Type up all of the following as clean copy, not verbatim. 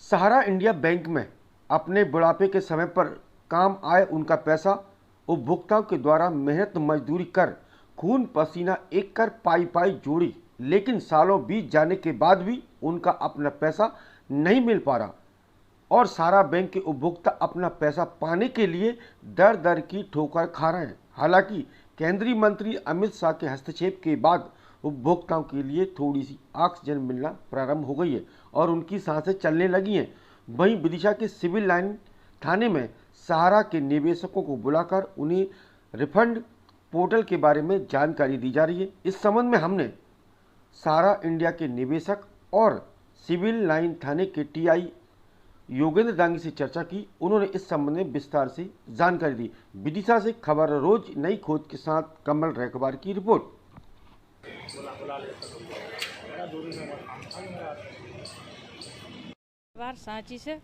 सहारा India bank में अपने बुढ़ापे के समय पर काम आए उनका पैसा उपभोक्ताओं के द्वारा मेहनत मजदूरी कर खून पसीना एक कर पाई पाई जोड़ी, लेकिन सालों बीत जाने के बाद भी उनका अपना पैसा नहीं मिल पा रहा और सहारा बैंक के उपभोक्ता अपना पैसा पाने के लिए दर दर की ठोकर खा रहे हैं। हालांकि केंद्रीय मंत्री अमित शाह के हस्तक्षेप के बाद उपभोक्ताओं के लिए थोड़ी सी ऑक्सीजन मिलना प्रारंभ हो गई है और उनकी सांसें चलने लगी हैं। वहीं विदिशा के सिविल लाइन थाने में सहारा के निवेशकों को बुलाकर उन्हें रिफंड पोर्टल के बारे में जानकारी दी जा रही है। इस संबंध में हमने सहारा इंडिया के निवेशक और सिविल लाइन थाने के टीआई योगेंद्र दांगी से चर्चा की। उन्होंने इस संबंध में विस्तार से जानकारी दी। विदिशा से खबर रोज नई खोज के साथ कमल रैकबार की रिपोर्ट। सांची से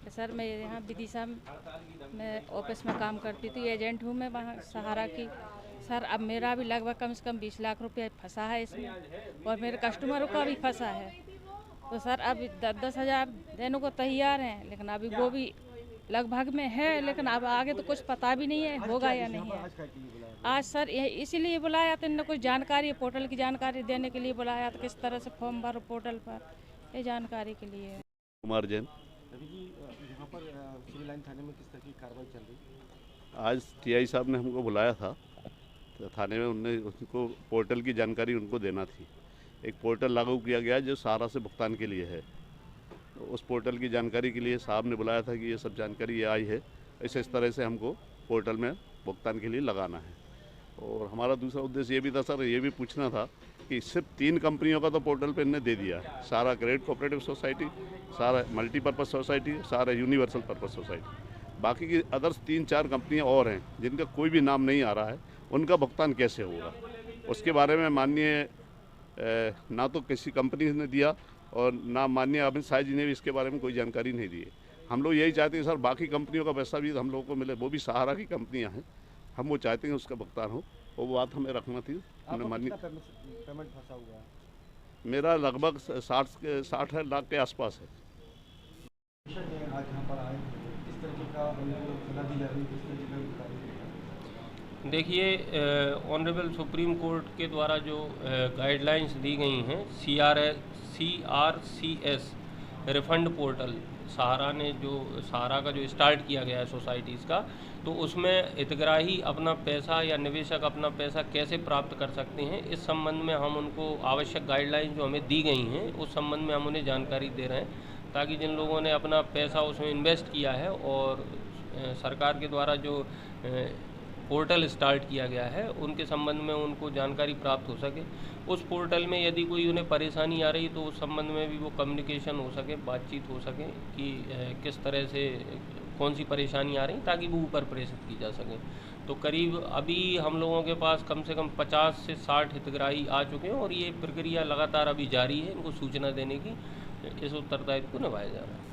सर, मैं यहाँ विदिशा में ऑफिस में काम करती थी, एजेंट हूँ मैं वहाँ सहारा की। सर, अब मेरा भी लगभग कम से कम 20 लाख रुपया फंसा है इसमें और मेरे कस्टमरों का भी फंसा है। तो सर अब 10-10 हज़ार देने को तैयार हैं, लेकिन अभी वो भी लगभग में है, लेकिन अब आगे तो कुछ पता भी नहीं है होगा या नहीं है। आज सर इसीलिए बुलाया था, इन्होंने कुछ जानकारी पोर्टल की जानकारी देने के लिए बुलाया था, किस तरह से फॉर्म भरो पोर्टल पर, ये जानकारी के लिए। कुमार जैन। यहाँ पर सिविल लाइन थाने में किस तरह की कार्रवाई चल रही है? आज टीआई साहब ने हमको बुलाया था तो थाने में उनको पोर्टल की जानकारी उनको देना थी। एक पोर्टल लागू किया गया है जो सहारा से भुगतान के लिए है, तो उस पोर्टल की जानकारी के लिए साहब ने बुलाया था कि ये सब जानकारी ये आई है, इस तरह से हमको पोर्टल में भुगतान के लिए लगाना है। और हमारा दूसरा उद्देश्य ये भी था सर, ये भी पूछना था कि सिर्फ 3 कंपनियों का तो पोर्टल पे इन्हें दे दिया है, सहारा क्रेडिट कोऑपरेटिव सोसाइटी, सहारा मल्टीपर्पज़ सोसाइटी, सहारा यूनिवर्सल पर्पज़ सोसाइटी। बाकी की अदर्स 3-4 कंपनियां और हैं जिनका कोई भी नाम नहीं आ रहा है, उनका भुगतान कैसे होगा उसके बारे में माननीय ना तो किसी कंपनी ने दिया और ना माननीय अमित शाह जी ने भी इसके बारे में कोई जानकारी नहीं दी है। हम लोग यही चाहते हैं सर, बाकी कंपनियों का पैसा भी हम लोगों को मिले, वो भी सहारा की कंपनियां हैं, हम वो चाहते हैं उसका भुगतान हो, वो बात हमें रखना थी। पेमेंट फंसा हुआ है? मेरा लगभग 60 लाख के आसपास है। आज यहाँ पर आए, किस तरीके का सलाह दी जा रही है, किस तरीके का? देखिए, ऑनरेबल सुप्रीम कोर्ट के द्वारा जो गाइडलाइंस दी गई हैं, CRCS रिफंड पोर्टल सहारा का जो स्टार्ट किया गया है सोसाइटीज़ का, तो उसमें हितग्राही अपना पैसा या निवेशक अपना पैसा कैसे प्राप्त कर सकते हैं, इस संबंध में हम उनको आवश्यक गाइडलाइंस जो हमें दी गई हैं उस संबंध में हम उन्हें जानकारी दे रहे हैं, ताकि जिन लोगों ने अपना पैसा उसमें इन्वेस्ट किया है और सरकार के द्वारा जो पोर्टल स्टार्ट किया गया है उनके संबंध में उनको जानकारी प्राप्त हो सके। उस पोर्टल में यदि कोई उन्हें परेशानी आ रही तो उस संबंध में भी वो कम्युनिकेशन हो सके, बातचीत हो सके कि किस तरह से कौन सी परेशानी आ रही, ताकि वो ऊपर प्रेषित की जा सके। तो करीब अभी हम लोगों के पास कम से कम 50 से 60 हितग्राही आ चुके हैं और ये प्रक्रिया लगातार अभी जारी है, इनको सूचना देने की, इस उत्तरदायित्व को निभाया जा रहा है।